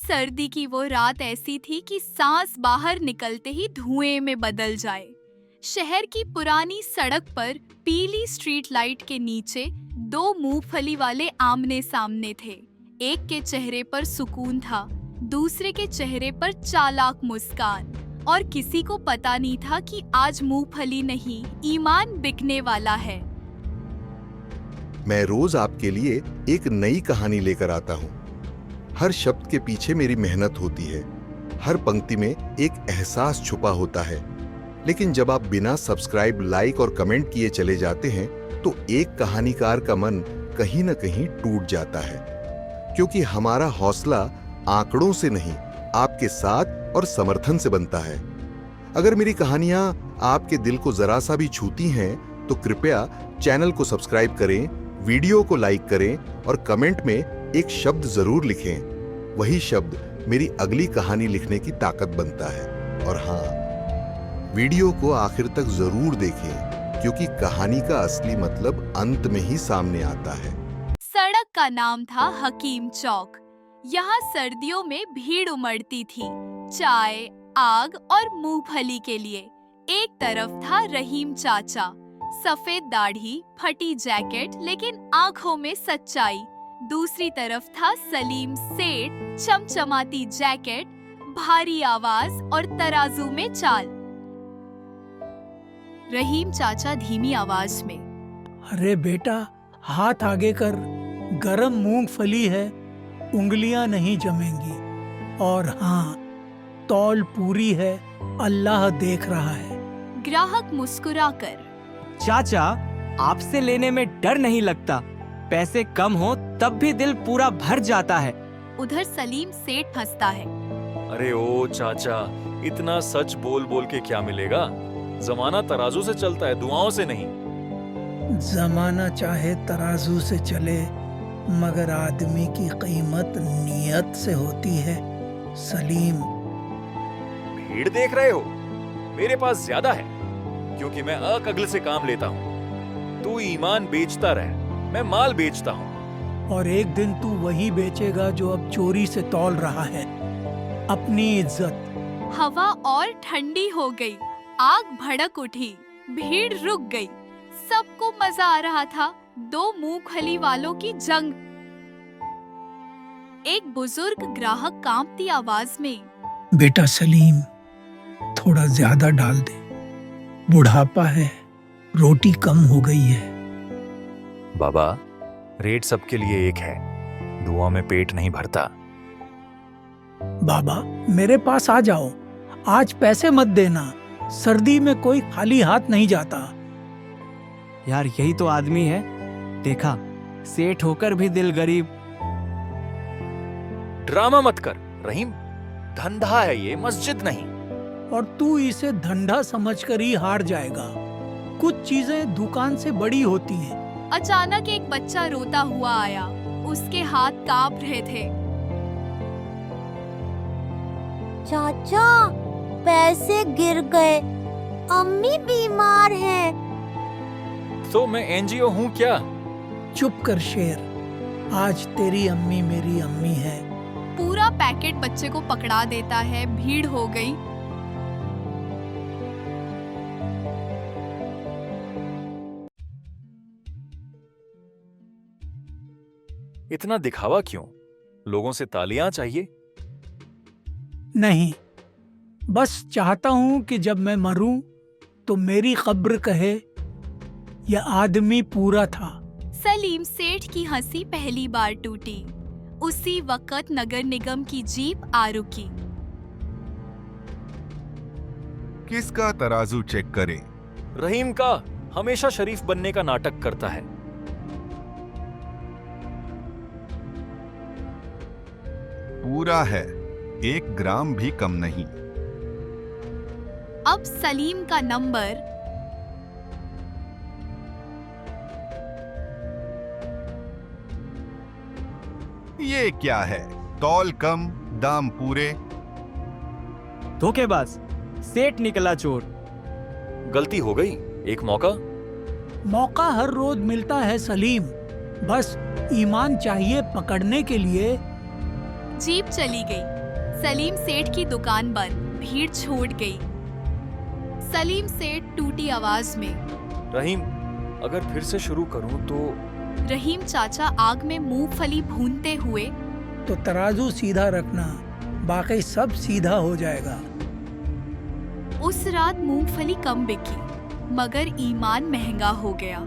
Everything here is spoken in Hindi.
सर्दी की वो रात ऐसी थी कि सांस बाहर निकलते ही धुएं में बदल जाए। शहर की पुरानी सड़क पर पीली स्ट्रीट लाइट के नीचे दो मूंगफली वाले आमने सामने थे। एक के चेहरे पर सुकून था, दूसरे के चेहरे पर चालाक मुस्कान। और किसी को पता नहीं था कि आज मूंगफली नहीं, ईमान बिकने वाला है। मैं रोज आपके लिए एक नई कहानी लेकर आता हूँ। हर शब्द के पीछे मेरी मेहनत होती है, हर पंक्ति में एक एहसास छुपा होता है। लेकिन जब आप बिना सब्सक्राइब, लाइक और कमेंट किए चले जाते हैं तो एक कहानीकार का मन कहीं न कहीं टूट जाता है, क्योंकि हमारा हौसला आंकड़ों से नहीं, आपके साथ और समर्थन से बनता है। अगर मेरी कहानियां आपके दिल को जरा सा भी छूती हैं तो कृपया चैनल को सब्सक्राइब करें, वीडियो को लाइक करें और कमेंट में एक शब्द जरूर लिखें। वही शब्द मेरी अगली कहानी लिखने की ताकत बनता है। और हाँ, वीडियो को आखिर तक जरूर देखें, क्योंकि कहानी का असली मतलब अंत में ही सामने आता है। सड़क का नाम था हकीम चौक। यहाँ सर्दियों में भीड़ उमड़ती थी, चाय, आग और मूंगफली के लिए। एक तरफ था रहीम चाचा, सफेद दाढ़ी, फटी जैकेट, लेकिन आंखों में सच्चाई। दूसरी तरफ था सलीम सेठ, चमचमाती जैकेट, भारी आवाज और तराजू में चाल। रहीम चाचा धीमी आवाज में, अरे बेटा, हाथ आगे कर, गरम मूंगफली है, उंगलियां नहीं जमेंगी। और हाँ, तौल पूरी है, अल्लाह देख रहा है। ग्राहक मुस्कुराकर, चाचा, आपसे लेने में डर नहीं लगता, पैसे कम हो तब भी दिल पूरा भर जाता है। उधर सलीम सेठ हंसता है, अरे ओ चाचा, इतना सच बोल बोल के क्या मिलेगा? जमाना तराजू से चलता है, दुआओं से नहीं। जमाना चाहे तराजू से चले, मगर आदमी की कीमत नियत से होती है। सलीम, भीड़ देख रहे हो? मेरे पास ज्यादा है, क्योंकि मैं अकगल से काम लेता हूँ। तू ईमान बेचता रह, मैं माल बेचता हूँ। और एक दिन तू वही बेचेगा जो अब चोरी से तौल रहा है, अपनी इज्जत। हवा और ठंडी हो गई, आग भड़क उठी, भीड़ रुक गई। सबको मजा आ रहा था, दो मूंगफली वालों की जंग। एक बुजुर्ग ग्राहक कांपती आवाज में, बेटा सलीम, थोड़ा ज्यादा डाल दे, बुढ़ापा है, रोटी कम हो गई है। बाबा, रेट सबके लिए एक है, दुआ में पेट नहीं भरता। बाबा, मेरे पास आ जाओ, आज पैसे मत देना, सर्दी में कोई खाली हाथ नहीं जाता। यार, यही तो आदमी है, देखा, सेठ होकर भी दिल गरीब। ड्रामा मत कर रहीम, धंधा है ये, मस्जिद नहीं। और तू इसे धंधा समझकर ही हार जाएगा। कुछ चीजें दुकान से बड़ी होती हैं। अचानक एक बच्चा रोता हुआ आया, उसके हाथ कांप रहे थे। चाचा, पैसे गिर गए, अम्मी बीमार है। तो मैं एनजीओ हूँ क्या? चुप कर शेर, आज तेरी अम्मी मेरी अम्मी है। पूरा पैकेट बच्चे को पकड़ा देता है, भीड़ हो गई। इतना दिखावा क्यों? लोगों से तालियां चाहिए? नहीं, बस चाहता हूं कि जब मैं मरूं तो मेरी कब्र कहे, यह आदमी पूरा था। सलीम सेठ की हंसी पहली बार टूटी। उसी वक्त नगर निगम की जीप आ रुकी। किसका तराजू चेक करें? रहीम का, हमेशा शरीफ बनने का नाटक करता है। पूरा है, 1 ग्राम भी कम नहीं। अब सलीम का नंबर। ये क्या है? तौल कम, दाम पूरे। धोखेबाज, सेठ निकला चोर। गलती हो गई, एक मौका। मौका हर रोज मिलता है सलीम, बस ईमान चाहिए पकड़ने के लिए। जीप चली गई। सलीम सेठ की दुकान बंद, भीड़ छूट गई। सलीम सेठ टूटी आवाज में, रहीम, अगर फिर से शुरू करूं तो? रहीम चाचा आग में मूंगफली भूनते हुए, तो तराजू सीधा रखना, बाकी सब सीधा हो जाएगा। उस रात मूंगफली कम बिकी, मगर ईमान महंगा हो गया।